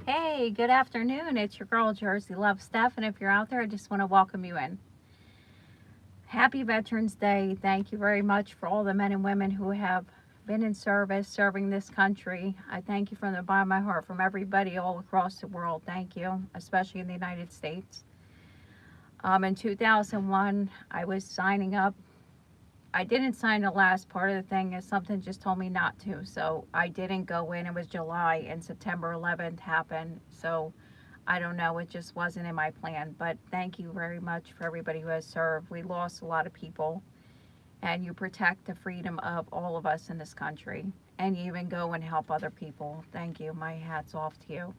Hey, good afternoon. It's your girl, Jersey Love Steph. And if you're out there, I just want to welcome you in. Happy Veterans Day. Thank you very much for all the men and women who have been in service, serving this country. I thank you from the bottom of my heart, from everybody all across the world. Thank you, especially in the United States. In 2001, I was signing up. I didn't sign the last part of the thing as something just told me not to. So I didn't go in. It was July and September 11th happened. So I don't know. It just wasn't in my plan. But thank you very much for everybody who has served. We lost a lot of people, and you protect the freedom of all of us in this country. And you even go and help other people. Thank you. My hat's off to you.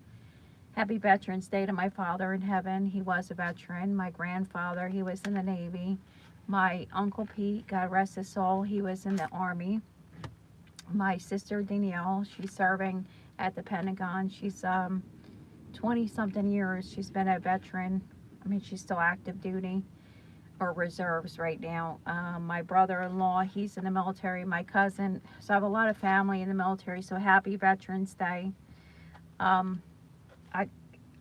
Happy Veterans Day to my father in heaven. He was a veteran. My grandfather, he was in the Navy. My Uncle Pete, God rest his soul, he was in the Army. My sister Danielle, she's serving at the Pentagon. She's 20 something years. She's been a veteran. I mean, she's still active duty or reserves right now. My brother-in-law, he's in the military. My cousin, so I have a lot of family in the military. So happy Veterans Day. Um, I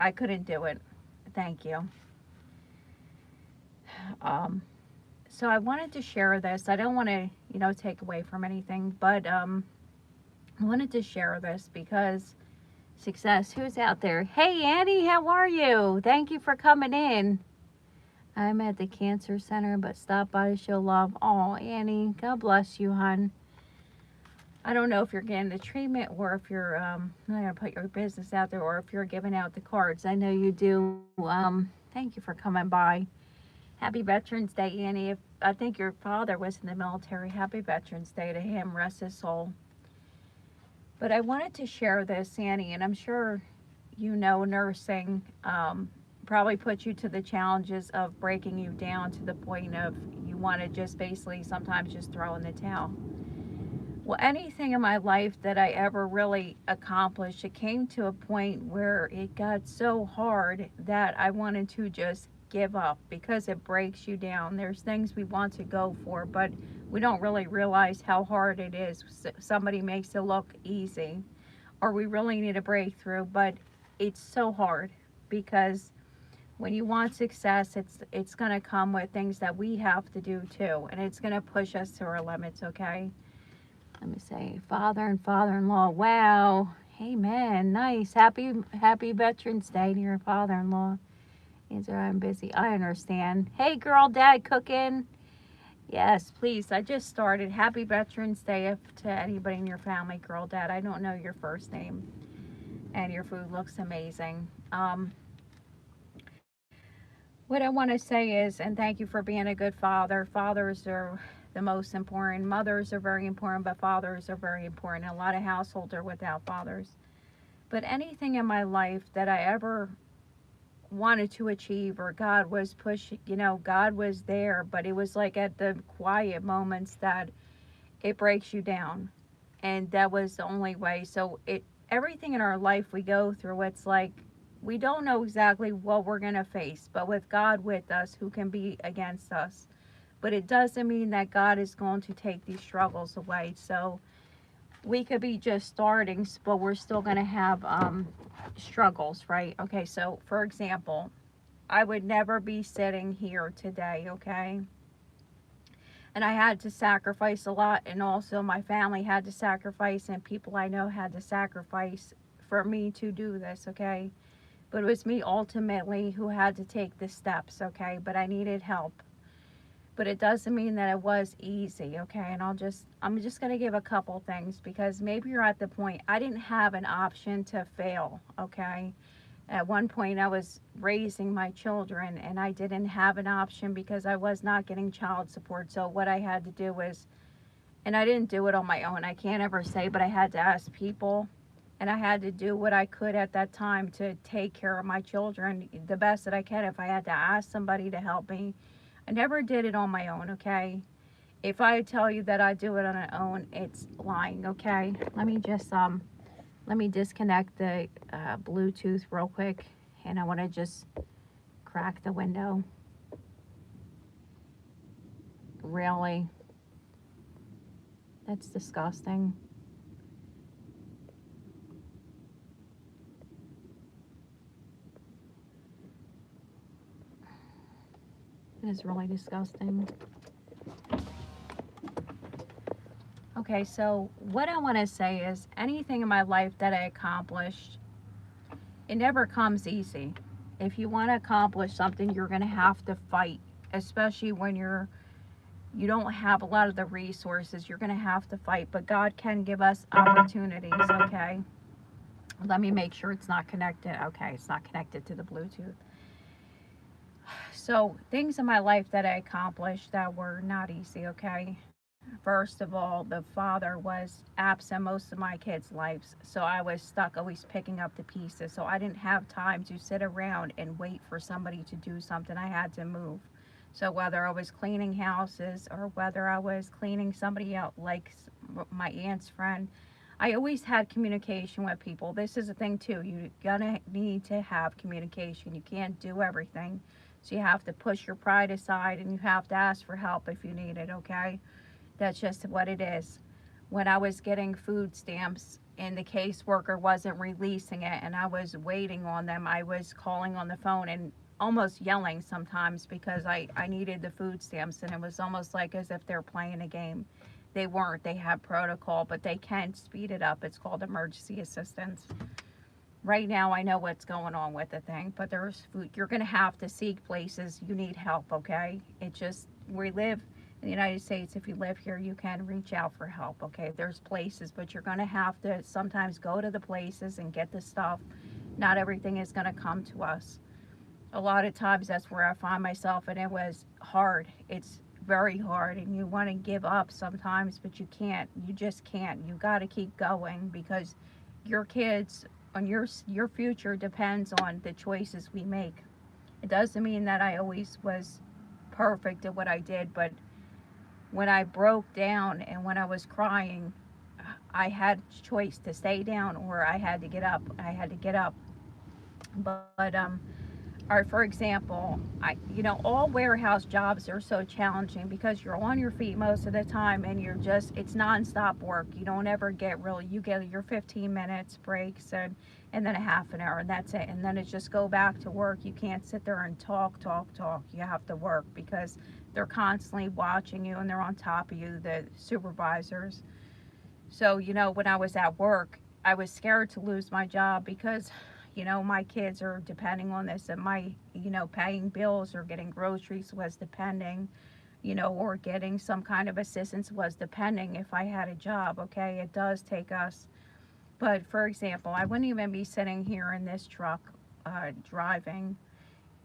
I couldn't do it. Thank you. Um, so I wanted to share this. I don't want to, take away from anything, but I wanted to share this because success. Who's out there? Hey, Annie, how are you? Thank you for coming in. I'm at the cancer center, but stop by to show love. Oh, Annie, God bless you, hon. I don't know if you're getting the treatment or if you're not gonna put your business out there, or if you're giving out the cards. I know you do. Thank you for coming by. Happy Veterans Day, Annie. If I think your father was in the military, happy Veterans Day to him. Rest his soul. But I wanted to share this, Annie, and I'm sure nursing probably puts you to the challenges of breaking you down to the point of you want to just basically sometimes just throw in the towel. Well, anything in my life that I ever really accomplished, it came to a point where it got so hard that I wanted to just give up because it breaks you down. There's things we want to go for, but we don't really realize how hard it is. Somebody makes it look easy, or we really need a breakthrough, but it's so hard because when you want success, it's going to come with things that we have to do too, and it's going to push us to our limits, okay? Let me say, father and father-in-law. Wow. Amen. Nice. Happy Veterans Day to your father-in-law. Answer, I'm busy. I understand. Hey, girl, dad cooking. Yes, please. I just started. Happy Veterans Day to anybody in your family, girl, dad. I don't know your first name, and your food looks amazing. What I want to say is, and thank you for being a good father. Fathers are the most important. Mothers are very important, but fathers are very important. A lot of households are without fathers. But anything in my life that I ever wanted to achieve, or God was pushing, God was there, but it was like at the quiet moments that it breaks you down. And that was the only way. So everything in our life we go through, it's like we don't know exactly what we're going to face, but with God with us, who can be against us? But it doesn't mean that God is going to take these struggles away. So we could be just starting, but we're still going to have struggles, right? Okay, so for example, I would never be sitting here today, okay? And I had to sacrifice a lot, and also my family had to sacrifice, and people I know had to sacrifice for me to do this, okay? But it was me ultimately who had to take the steps, okay? But I needed help. But it doesn't mean that it was easy, okay? And I'm just going to give a couple things, because maybe you're at the point, I didn't have an option to fail, okay? At one point, I was raising my children, and I didn't have an option because I was not getting child support. So what I had to do was, and I didn't do it on my own, I can't ever say, but I had to ask people, and I had to do what I could at that time to take care of my children the best that I can. If I had to ask somebody to help me, I never did it on my own, okay? If I tell you that I do it on my own, it's lying, okay? Let me disconnect the Bluetooth real quick, and I want to just crack the window. Really? That's disgusting. It is really disgusting. Okay, so what I want to say is anything in my life that I accomplished, it never comes easy. If you want to accomplish something, you're going to have to fight, especially when you don't have a lot of the resources. You're going to have to fight, but God can give us opportunities, okay? Let me make sure it's not connected. Okay, it's not connected to the Bluetooth. So, things in my life that I accomplished that were not easy, okay? First of all, the father was absent most of my kids' lives, so I was stuck always picking up the pieces. So I didn't have time to sit around and wait for somebody to do something. I had to move. So whether I was cleaning houses or whether I was cleaning somebody out, like my aunt's friend, I always had communication with people. This is a thing too. You're gonna need to have communication. You can't do everything. So you have to push your pride aside and you have to ask for help if you need it, okay? That's just what it is. When I was getting food stamps and the caseworker wasn't releasing it and I was waiting on them, I was calling on the phone and almost yelling sometimes because I needed the food stamps, and it was almost like as if they're playing a game. They weren't. They have protocol, but they can speed it up. It's called emergency assistance. Right now I know what's going on with the thing, but there's food. You're going to have to seek places. You need help, okay? It just, we live in the United States. If you live here, you can reach out for help, okay? There's places, but you're going to have to sometimes go to the places and get the stuff. Not everything is going to come to us. A lot of times that's where I find myself, and it was hard. It's very hard, and you want to give up sometimes, but you can't. You just can't. You got to keep going because your kids on your future depends on the choices we make. It doesn't mean that I always was perfect at what I did, but when I broke down and when I was crying, I had choice to stay down or I had to get up. I had to get up. But or for example, all warehouse jobs are so challenging because you're on your feet most of the time and it's nonstop work. You don't ever you get your 15 minutes breaks and then a half an hour and that's it. And then it's just go back to work. You can't sit there and talk. You have to work because they're constantly watching you and they're on top of you, the supervisors. So, when I was at work, I was scared to lose my job because my kids are depending on this, and my, paying bills or getting groceries was depending, or getting some kind of assistance was depending if I had a job, okay? It does take us. But for example, I wouldn't even be sitting here in this truck driving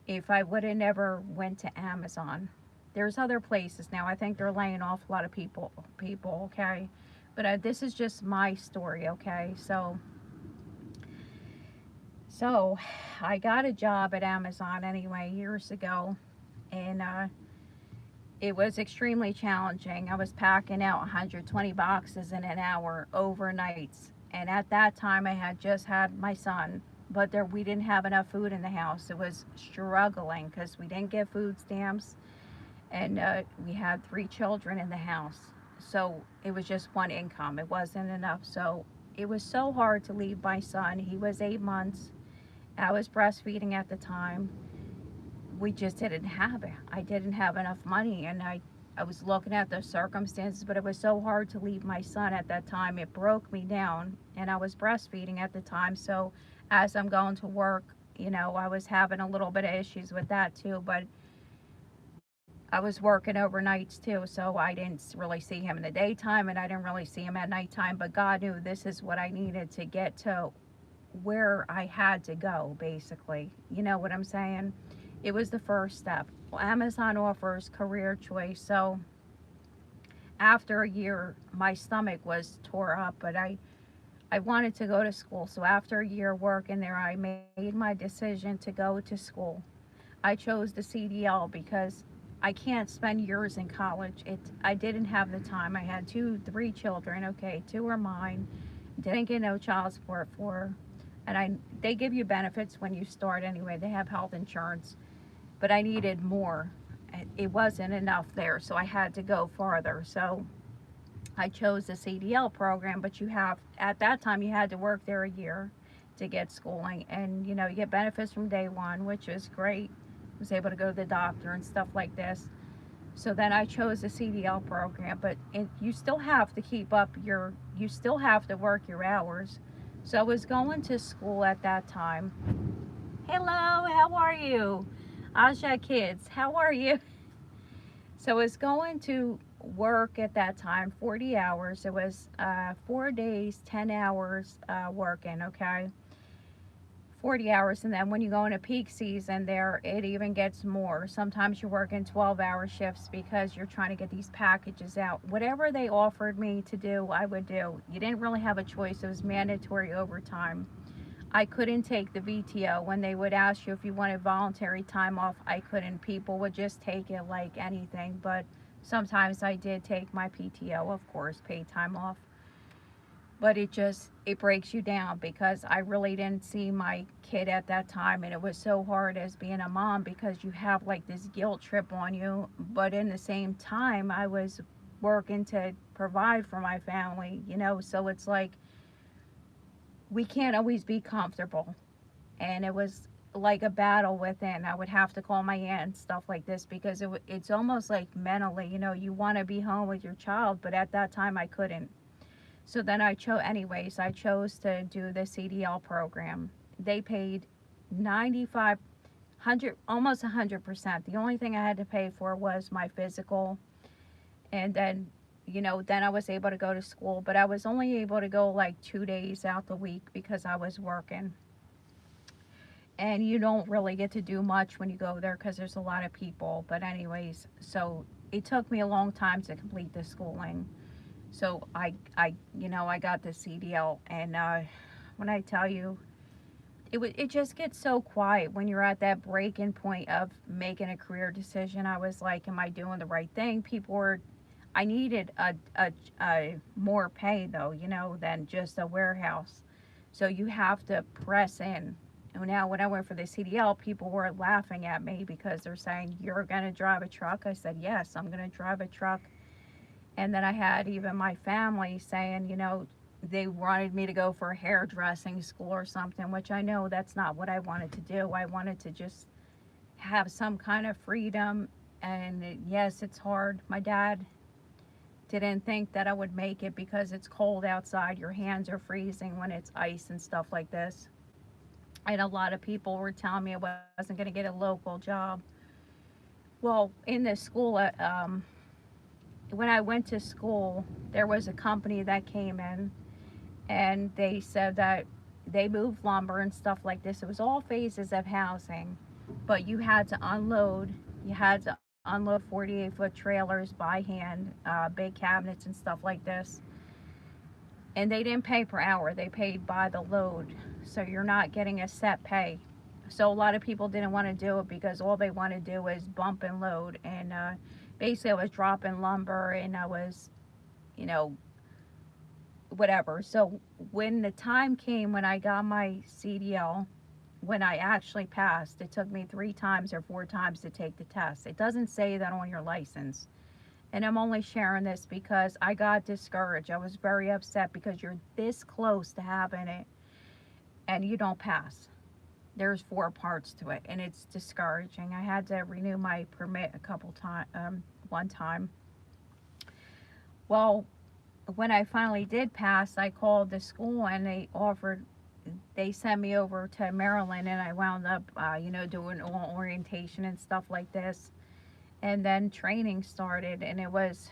if I would have never went to Amazon. There's other places now. I think they're laying off a lot of people, okay? But this is just my story, okay? So I got a job at Amazon anyway years ago, and it was extremely challenging. I was packing out 120 boxes in an hour overnights, and at that time I had just had my son, but we didn't have enough food in the house. It was struggling because we didn't get food stamps, and we had 3 children in the house, so it was just one income. It wasn't enough, so it was so hard to leave my son. He was 8 months. I was breastfeeding at the time. We just didn't have it. I didn't have enough money, and I was looking at the circumstances, but it was so hard to leave my son at that time. It broke me down, and I was breastfeeding at the time. So as I'm going to work, I was having a little bit of issues with that too, but I was working overnights too, so I didn't really see him in the daytime, and I didn't really see him at nighttime, but God knew this is what I needed to get to where I had to go, basically. You know what I'm saying? It was the first step. Well, Amazon offers career choice. So after a year, my stomach was tore up, but I wanted to go to school. So after a year working there, I made my decision to go to school. I chose the CDL because I can't spend years in college. I didn't have the time. I had 3 children. Okay, 2 are mine. Didn't get no child support for. And they give you benefits when you start anyway. They have health insurance, but I needed more. It wasn't enough there, so I had to go farther. So I chose the CDL program, but at that time, you had to work there a year to get schooling. And, you get benefits from day one, which is great. was able to go to the doctor and stuff like this. So then I chose the CDL program, but you still have to keep up you still have to work your hours. So I was going to school at that time. Hello, how are you? Aja kids, how are you? So I was going to work at that time, 40 hours. It was 4 days, 10 hours working, okay? 40 hours, and then when you go into peak season there, it even gets more. Sometimes you're working 12-hour shifts because you're trying to get these packages out. Whatever they offered me to do, I would do. You didn't really have a choice. It was mandatory overtime. I couldn't take the VTO. When they would ask you if you wanted voluntary time off, I couldn't. People would just take it like anything, but sometimes I did take my PTO, of course, paid time off. But it breaks you down because I really didn't see my kid at that time, and it was so hard as being a mom because you have like this guilt trip on you, but in the same time I was working to provide for my family, so it's like we can't always be comfortable. And it was like a battle within. I would have to call my aunt and stuff like this because it's almost like mentally, you want to be home with your child, but at that time I couldn't. So then I chose to do the CDL program. They paid 95, 100, almost 100%. The only thing I had to pay for was my physical. And then, then I was able to go to school, but I was only able to go like 2 days out the week because I was working. And you don't really get to do much when you go there because there's a lot of people. But anyways, so it took me a long time to complete the schooling. So I got the CDL, and when I tell you, it just gets so quiet when you're at that breaking point of making a career decision. I was like, am I doing the right thing? I needed a more pay though, than just a warehouse. So you have to press in. And now when I went for the CDL, people were laughing at me because they're saying, you're going to drive a truck? I said, yes, I'm going to drive a truck. And then I had even my family saying, they wanted me to go for a hairdressing school or something, which I know that's not what I wanted to do. I wanted to just have some kind of freedom. And yes, it's hard. My dad didn't think that I would make it because it's cold outside. Your hands are freezing when it's ice and stuff like this. And a lot of people were telling me I wasn't going to get a local job. Well, in this school, when I went to school, there was a company that came in, and they said that they moved lumber and stuff like this. It was all phases of housing, but you had to unload. You had to unload 48-foot trailers by hand, big cabinets and stuff like this. And they didn't pay per hour. They paid by the load. So you're not getting a set pay. So a lot of people didn't want to do it because all they want to do is bump and load. And basically I was dropping lumber, and I was, you know, whatever. So when the time came when I got my CDL, when I actually passed, it took me 3 times or 4 times to take the test. It doesn't say that on your license. And I'm only sharing this because I got discouraged. I was very upset because you're this close to having it and you don't pass. There's 4 parts to it, and it's discouraging. I had to renew my permit one time. Well, when I finally did pass, I called the school and they sent me over to Maryland, and I wound up, doing orientation and stuff like this. And then training started, and it was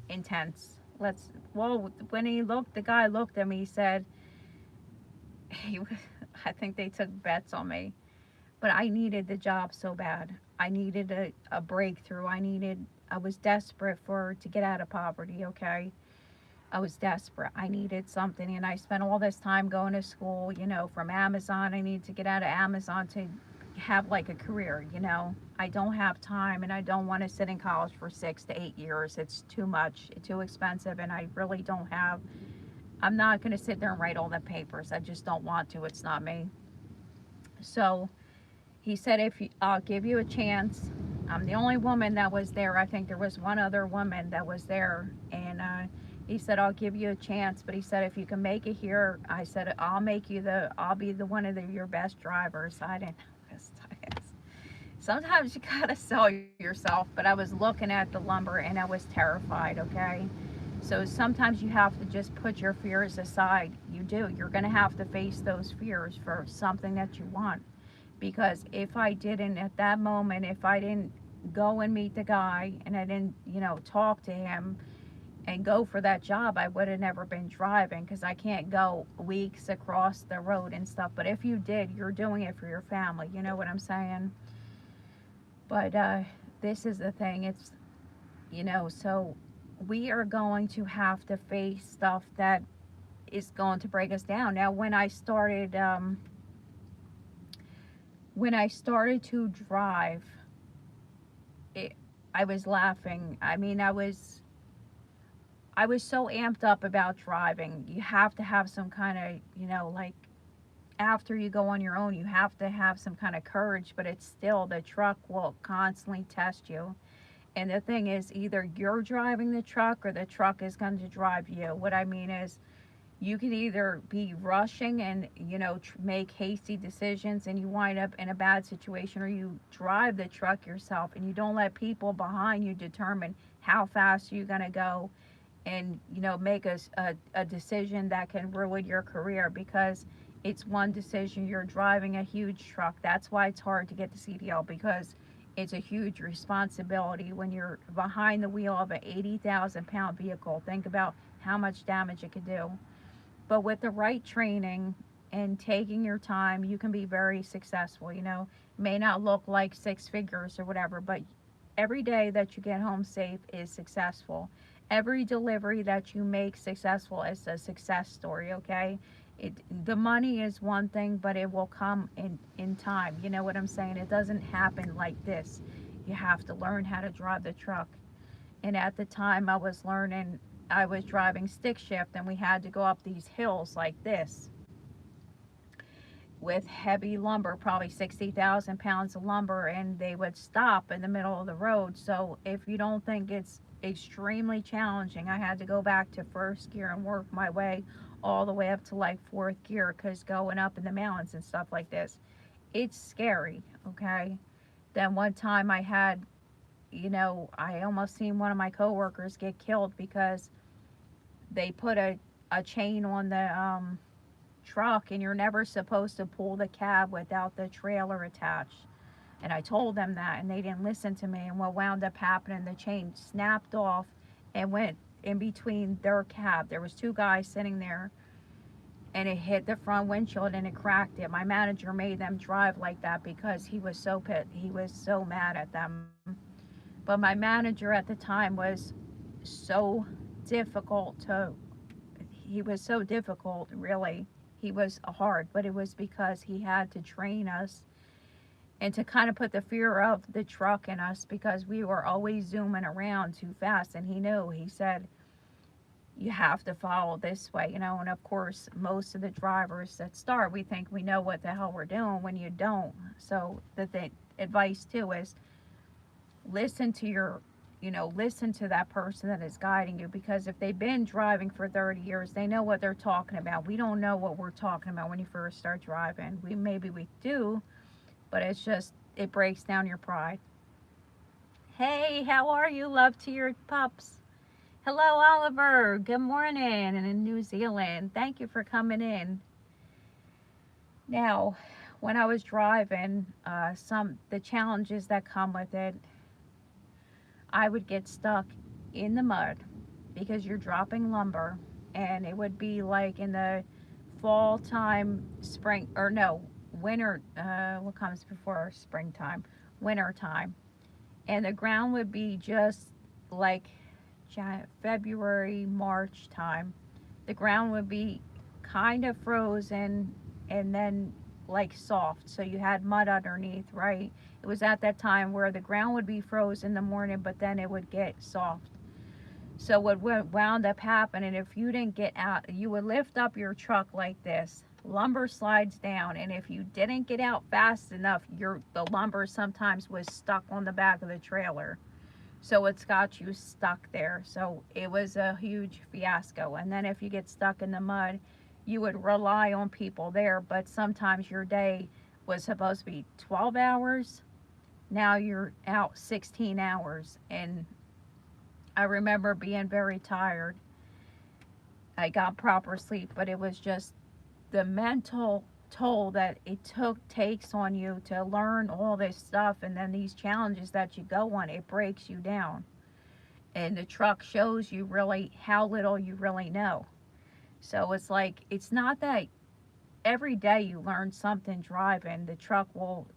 intense. When the guy looked at me, he said, I think they took bets on me, but I needed the job so bad. I needed a breakthrough. I was desperate to get out of poverty, okay? I was desperate. I needed something, and I spent all this time going to school, from Amazon. I needed to get out of Amazon to have like a career, I don't have time, and I don't want to sit in college for 6 to 8 years. It's too much. It's too expensive, and I really I'm not going to sit there and write all the papers. I just don't want to. It's not me. So he said, I'll give you a chance. I'm the only woman that was there. I think there was one other woman that was there, and he said, I'll give you a chance, but he said, if you can make it here, I said, I'll be one of your best drivers. I didn't know this. Sometimes you gotta sell yourself, but I was looking at the lumber and I was terrified, okay? So sometimes you have to just put your fears aside. You do. You're gonna have to face those fears for something that you want. Because if I didn't at that moment, if I didn't go and meet the guy and I didn't, talk to him and go for that job, I would have never been driving because I can't go weeks across the road and stuff. But if you did, you're doing it for your family. You know what I'm saying? But this is the thing. So we are going to have to face stuff that is going to break us down. Now, when I started to drive, it, I was laughing. I mean, I was so amped up about driving. You have to have some kind of, like after you go on your own, you have to have some kind of courage, but it's still, the truck will constantly test you. And the thing is, either you're driving the truck or the truck is going to drive you. What I mean is, you can either be rushing and, make hasty decisions and you wind up in a bad situation, or you drive the truck yourself and you don't let people behind you determine how fast you're going to go and, make a decision that can ruin your career because it's one decision. You're driving a huge truck. That's why it's hard to get the CDL, because it's a huge responsibility when you're behind the wheel of an 80,000-pound vehicle. Think about how much damage it could do. But with the right training and taking your time, you can be very successful. It may not look like six figures or whatever, but every day that you get home safe is successful. Every delivery that you make successful is a success story, okay? The money is one thing, but it will come in time. You know what I'm saying? It doesn't happen like this. You have to learn how to drive the truck. And at the time I was driving stick shift, and we had to go up these hills like this with heavy lumber, probably 60,000 pounds of lumber, and they would stop in the middle of the road. So if you don't think it's extremely challenging, I had to go back to first gear and work my way all the way up to like fourth gear, because going up in the mountains and stuff like this, it's scary, okay? Then one time I had, I almost seen one of my coworkers get killed because they put a chain on the truck, and you're never supposed to pull the cab without the trailer attached. And I told them that, and they didn't listen to me. And what wound up happening, the chain snapped off and went in between their cab. There was two guys sitting there, and it hit the front windshield and it cracked it. My manager made them drive like that because he was so mad at them. But my manager at the time was so difficult to he was so difficult, really. He was hard, but it was because he had to train us and to kind of put the fear of the truck in us, because we were always zooming around too fast. And he said, you have to follow this way, and of course most of the drivers that start, we think we know what the hell we're doing when you don't. So the advice too is listen to listen to that person that is guiding you, because if they've been driving for 30 years, they know what they're talking about. We don't know what we're talking about when you first start driving. Maybe we do, but it's just, it breaks down your pride. Hey, how are you? Love to your pups. Hello, Oliver. Good morning. And in New Zealand, thank you for coming in. Now, when I was driving, the challenges that come with it, I would get stuck in the mud because you're dropping lumber, and it would be like in the fall time, spring, or no, winter, what comes before springtime? Winter time. And the ground would be just like February, March time. The ground would be kind of frozen and then like soft, so you had mud underneath, right? It was at that time where the ground would be frozen in the morning, but then it would get soft. So what wound up happening, if you didn't get out, you would lift up your truck like this, lumber slides down, and if you didn't get out fast enough, the lumber sometimes was stuck on the back of the trailer. So it's got you stuck there. So it was a huge fiasco. And then if you get stuck in the mud, you would rely on people there, but sometimes your day was supposed to be 12 hours, Now you're out 16 hours. And I remember being very tired. I got proper sleep, but it was just the mental toll that takes on you to learn all this stuff, and then these challenges that you go on, it breaks you down. And the truck shows you really how little you really know. So it's like, it's not that every day you learn something driving. The truck will,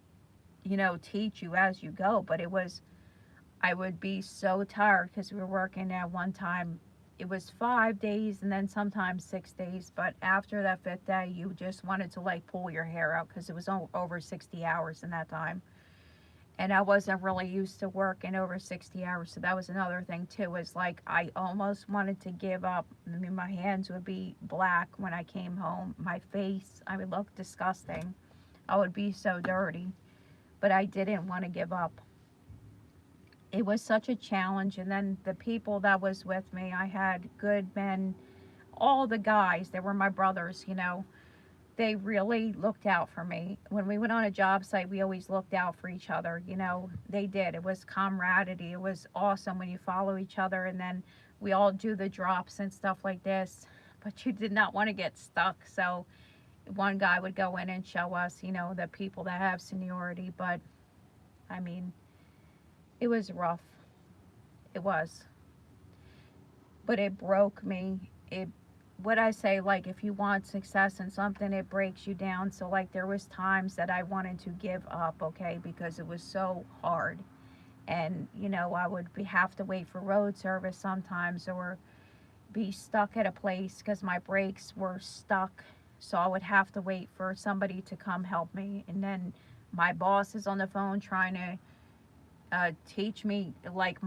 teach you as you go. But it was, I would be so tired because we were working at one time. It was 5 days and then sometimes 6 days. But after that fifth day, you just wanted to like pull your hair out because it was over 60 hours in that time. And I wasn't really used to working over 60 hours. So that was another thing too, was like I almost wanted to give up. I mean, my hands would be black when I came home. My face, I would look disgusting. I would be so dirty. But I didn't want to give up. It was such a challenge. And then the people that was with me, I had good men, all the guys, they were my brothers, they really looked out for me. When we went on a job site, we always looked out for each other. They did. It was camaraderie. It was awesome when you follow each other, and then we all do the drops and stuff like this. But you did not want to get stuck. So one guy would go in and show us, the people that have seniority. But I mean, it was rough. It was. But it broke me. What I say, like, if you want success in something, it breaks you down. So like, there was times that I wanted to give up, okay, because it was so hard. And I would have to wait for road service sometimes, or be stuck at a place because my brakes were stuck. So I would have to wait for somebody to come help me. And then my boss is on the phone trying to teach me, like,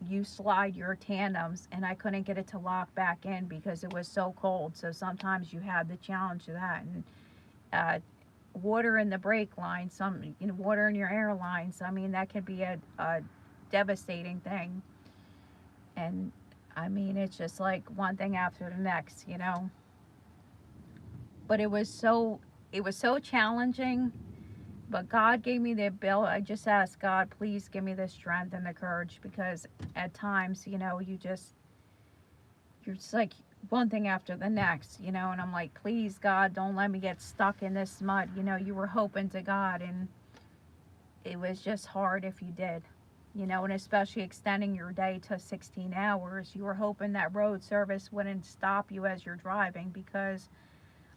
you slide your tandems, and I couldn't get it to lock back in because it was so cold. So sometimes you had the challenge of that. And water in the brake line, water in your air lines. I mean, that could be a devastating thing. And I mean, it's just like one thing after the next. But it was so challenging. But God gave me the ability. I just asked God, please give me the strength and the courage, because at times, you're just like one thing after the next. And I'm like, please, God, don't let me get stuck in this mud. You were hoping to God, and it was just hard if you did. And especially extending your day to 16 hours, you were hoping that road service wouldn't stop you as you're driving, because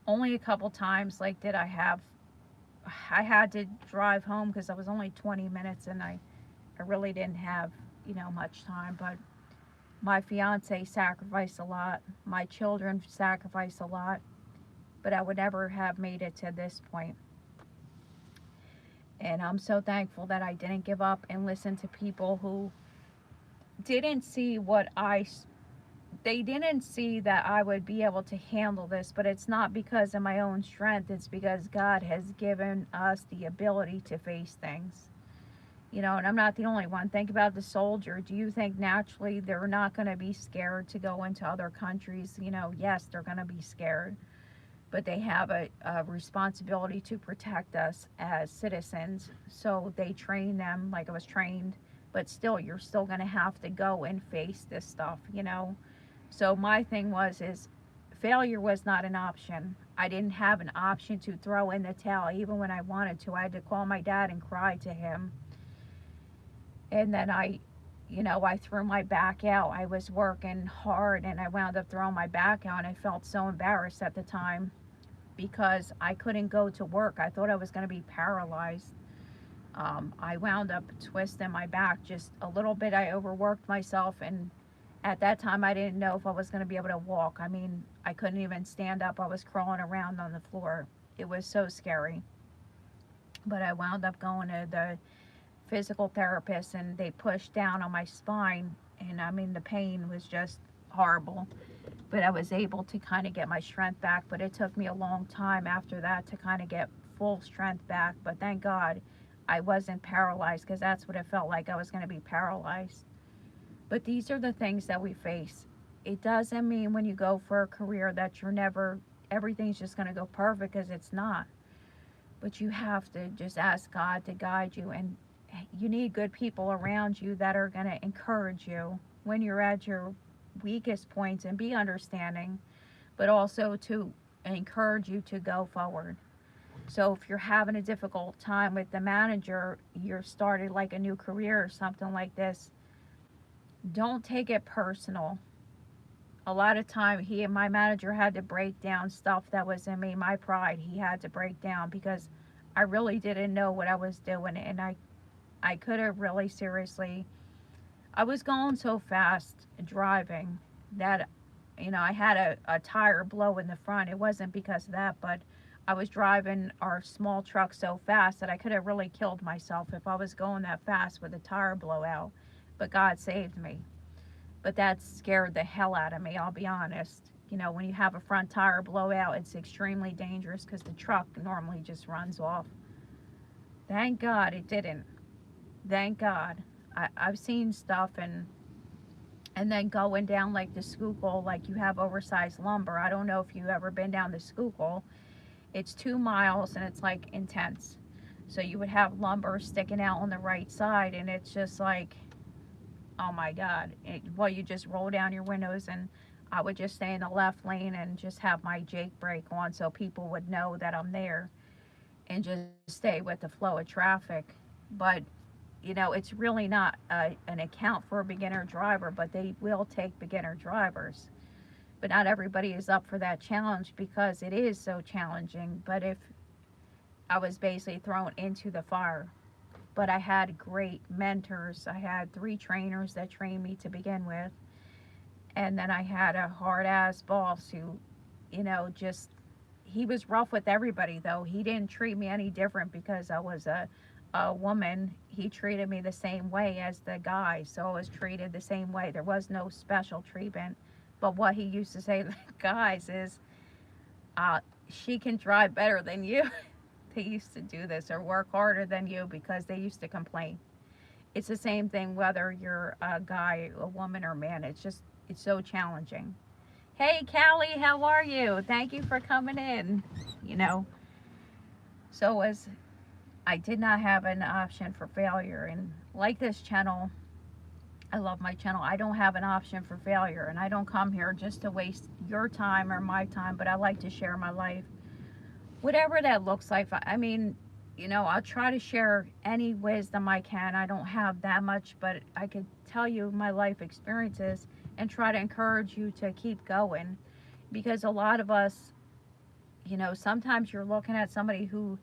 only a couple times, like, I had to drive home because I was only 20 minutes, and I really didn't have, much time. But my fiance sacrificed a lot. My children sacrificed a lot. But I would never have made it to this point. And I'm so thankful that I didn't give up and listen to people who didn't see they didn't see that I would be able to handle this. But it's not because of my own strength. It's because God has given us the ability to face things. And I'm not the only one. Think about the soldier. Do you think naturally they're not going to be scared to go into other countries? Yes, they're going to be scared. But they have a responsibility to protect us as citizens. So they train them like I was trained. But still, you're still going to have to go and face this stuff. So my thing is failure was not an option. I didn't have an option to throw in the towel even when I wanted to. I had to call my dad and cry to him. And then I threw my back out. I was working hard, and I wound up throwing my back out, and I felt so embarrassed at the time because I couldn't go to work. I thought I was going to be paralyzed. I wound up twisting my back just a little bit. I overworked myself, and at that time I didn't know if I was going to be able to walk. I mean, I couldn't even stand up. I was crawling around on the floor. It was so scary. But I wound up going to the physical therapist, and they pushed down on my spine, and I mean, the pain was just horrible. But I was able to kind of get my strength back. But it took me a long time after that to kind of get full strength back. But thank God I wasn't paralyzed, because that's what it felt like. I was going to be paralyzed. But these are the things that we face. It doesn't mean when you go for a career that everything's just going to go perfect, because it's not. But you have to just ask God to guide you and you need good people around you that are going to encourage you when you're at your weakest points and be understanding, but also to encourage you to go forward. So if you're having a difficult time with the manager, you're started like a new career or something like this, don't take it personal. A lot of time he and my manager had to break down stuff that was in me, my pride. He had to break down because I really didn't know what I was doing, and I could have really seriously, I was going so fast driving that, I had a tire blow in the front. It wasn't because of that, but I was driving our small truck so fast that I could have really killed myself if I was going that fast with a tire blowout. But God saved me. But that scared the hell out of me, I'll be honest. When you have a front tire blowout, it's extremely dangerous because the truck normally just runs off. Thank God it didn't. Thank God. I've seen stuff, and then going down like the Schuylkill, like you have oversized lumber. I don't know if you've ever been down the Schuylkill. It's 2 miles and it's like intense. So you would have lumber sticking out on the right side, and it's just like, oh my God. Well, you just roll down your windows, and I would just stay in the left lane and just have my Jake brake on so people would know that I'm there, and just stay with the flow of traffic. But it's really not an account for a beginner driver, but they will take beginner drivers. But not everybody is up for that challenge because it is so challenging. But if I was basically thrown into the fire, but I had great mentors. I had 3 trainers that trained me to begin with. And then I had a hard ass boss who, just, he was rough with everybody though. He didn't treat me any different because I was a woman. He treated me the same way as the guy, so I was treated the same way. There was no special treatment. But what he used to say to the guys is, she can drive better than you. They used to do this, or work harder than you, because they used to complain. It's the same thing whether you're a guy, a woman, or man. It's so challenging. Hey, Callie, how are you? Thank you for coming in. You know, so as I did not have an option for failure, and like this channel, I love my channel. I don't have an option for failure, and I don't come here just to waste your time or my time, but I like to share my life, whatever that looks like. I mean, I'll try to share any wisdom I can. I don't have that much, but I could tell you my life experiences and try to encourage you to keep going. Because a lot of us, sometimes you're looking at somebody who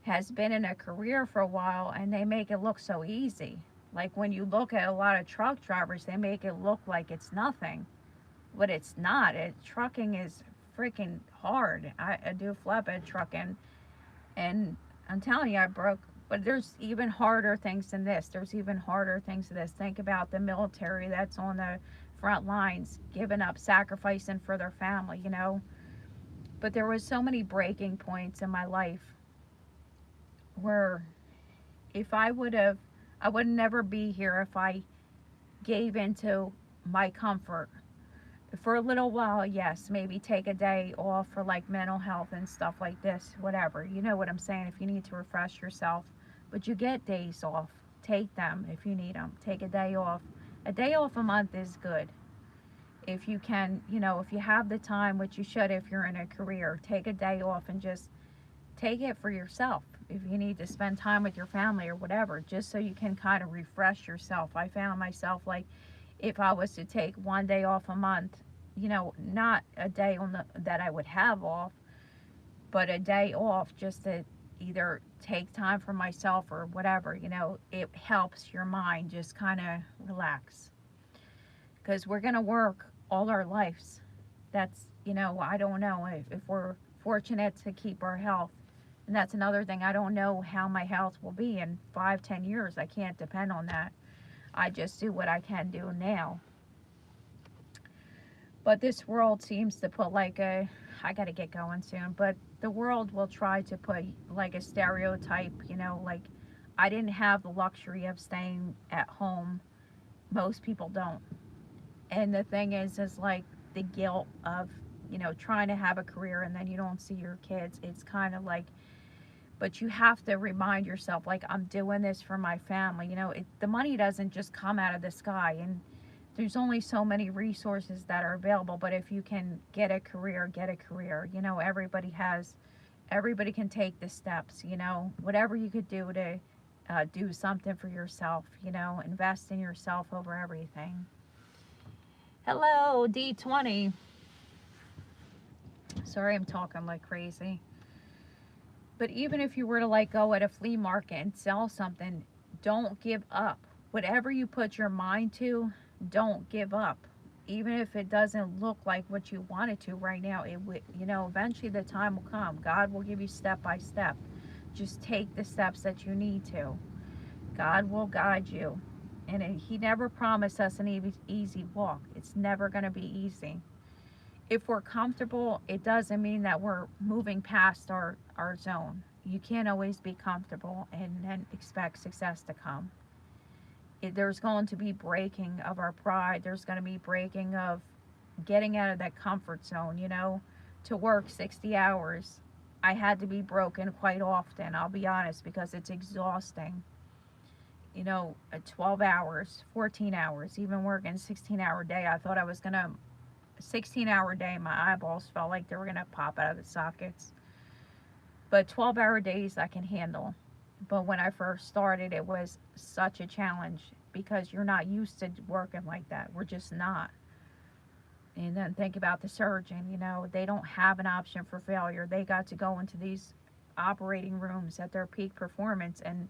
has been in a career for a while and they make it look so easy. Like when you look at a lot of truck drivers, they make it look like it's nothing, but it's not. Trucking is freaking hard. I do flatbed trucking, and I'm telling you, I broke. But there's even harder things than this. There's even harder things than this. Think about the military that's on the front lines, giving up, sacrificing for their family. But there was so many breaking points in my life where if I would never be here if I gave into my comfort. For a little while, yes, maybe take a day off for like mental health and stuff like this, whatever. You know what I'm saying? If you need to refresh yourself, but you get days off. Take them if you need them. Take a day off. A day off a month is good. If you can, if you have the time, which you should if you're in a career, take a day off and just take it for yourself. If you need to spend time with your family or whatever, just so you can kind of refresh yourself. I found myself like, if I was to take one day off a month, not a day that I would have off, but a day off just to either take time for myself or whatever, it helps your mind just kind of relax. Because we're going to work all our lives. That's, I don't know if we're fortunate to keep our health. And that's another thing. I don't know how my health will be in 5-10 years. I can't depend on that. I just do what I can do now. But this world seems to put like I gotta get going soon, but the world will try to put like a stereotype, like I didn't have the luxury of staying at home. Most people don't. And the thing is like the guilt of, trying to have a career and then you don't see your kids. It's kind of like But you have to remind yourself, like, I'm doing this for my family. You know, the money doesn't just come out of the sky, and there's only so many resources that are available. But if you can get a career, get a career. You know, everybody can take the steps. You know, whatever you could do to do something for yourself. You know, invest in yourself over everything. Hello, D20. Sorry, I'm talking like crazy. But even if you were to like go at a flea market and sell something, don't give up. Whatever you put your mind to, don't give up. Even if it doesn't look like what you want it to right now, it will, you know, eventually the time will come. God will give you step by step. Just take the steps that you need to. God will guide you. And he never promised us an easy walk. It's never going to be easy. If we're comfortable, it doesn't mean that we're moving past our zone. You can't always be comfortable and then expect success to come. There's going to be breaking of our pride. There's going to be breaking of getting out of that comfort zone, you know, to work 60 hours. I had to be broken quite often, I'll be honest, because it's exhausting. You know, 12 hours, 14 hours, even working a 16-hour day. I thought I was going to 16-hour day, my eyeballs felt like they were going to pop out of the sockets. But 12-hour days I can handle. But when I first started, it was such a challenge because you're not used to working like that. We're just not. And then think about the surgeon, you know, they don't have an option for failure. They got to go into these operating rooms at their peak performance and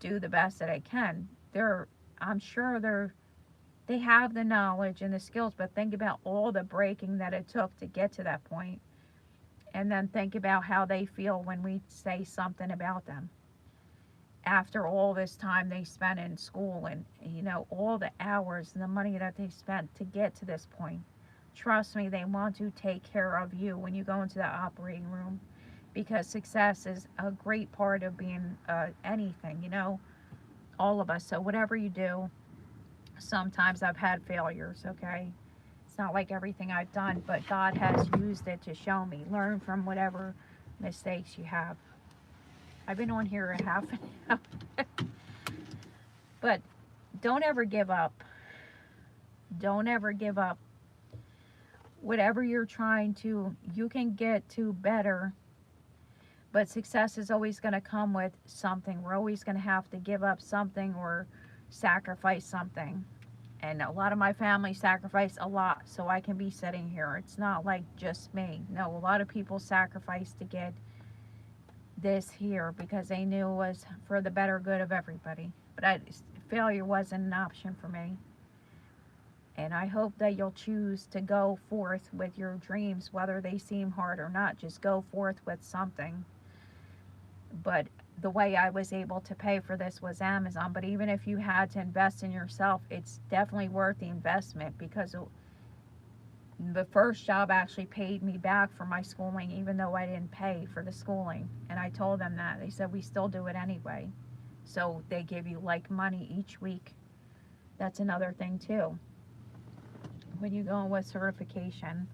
do the best that they can. I'm sure they have the knowledge and the skills, but think about all the breaking that it took to get to that point. And then think about how they feel when we say something about them. After all this time they spent in school and, you know, all the hours and the money that they spent to get to this point. Trust me, they want to take care of you when you go into the operating room, because success is a great part of being anything, you know, all of us. So whatever you do, sometimes I've had failures, okay? It's not like everything I've done, but God has used it to show me. Learn from whatever mistakes you have. I've been on here a half an hour. But don't ever give up. Don't ever give up. Whatever you're trying to, you can get to better. But success is always going to come with something. We're always going to have to give up something or sacrifice something. And a lot of my family sacrificed a lot so I can be sitting here. It's not like just me. No, a lot of people sacrificed to get this here because they knew it was for the better good of everybody. But failure wasn't an option for me. And I hope that you'll choose to go forth with your dreams, whether they seem hard or not. Just go forth with something. But the way I was able to pay for this was Amazon. But even if you had to invest in yourself, it's definitely worth the investment, because the first job actually paid me back for my schooling, even though I didn't pay for the schooling. And I told them that. They said, we still do it anyway. So they give you like money each week. That's another thing too, when you go in with certification.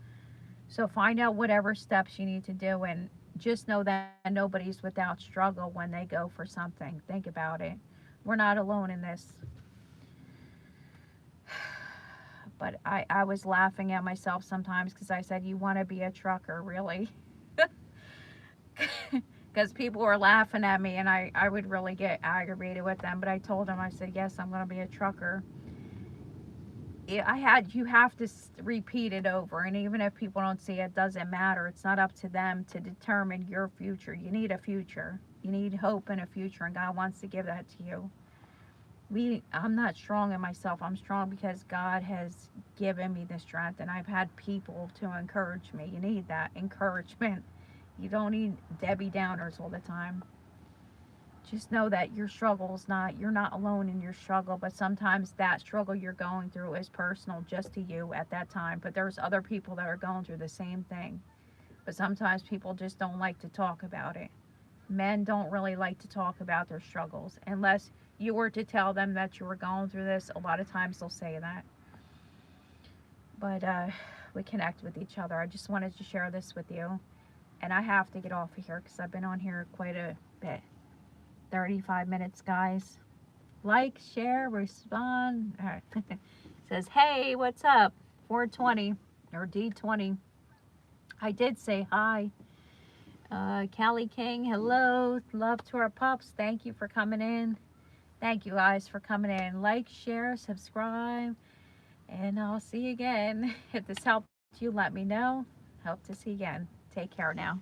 So find out whatever steps you need to do, and just know that nobody's without struggle when they go for something. Think about it. We're not alone in this. But I was laughing at myself sometimes because I said, you want to be a trucker, really? Because people were laughing at me, and I would really get aggravated with them. But I told them, I said, yes, I'm going to be a trucker. You have to repeat it over, and even if people don't see it, it doesn't matter. It's not up to them to determine your future. You need a future. You need hope and a future, and God wants to give that to you. I'm not strong in myself. I'm strong because God has given me the strength, and I've had people to encourage me. You need that encouragement. You don't need Debbie Downers all the time. Just know that your struggle is you're not alone in your struggle, but sometimes that struggle you're going through is personal just to you at that time. But there's other people that are going through the same thing. But sometimes people just don't like to talk about it. Men don't really like to talk about their struggles. Unless you were to tell them that you were going through this, a lot of times they'll say that. But we connect with each other. I just wanted to share this with you. And I have to get off of here because I've been on here quite a bit. 35 minutes, guys. Like, share, respond. All right. Says, hey, what's up? 420 or D20. I did say hi. Callie King, hello. Love to our pups. Thank you for coming in. Thank you guys for coming in. Like, share, subscribe. And I'll see you again. If this helped you, let me know. Hope to see you again. Take care now.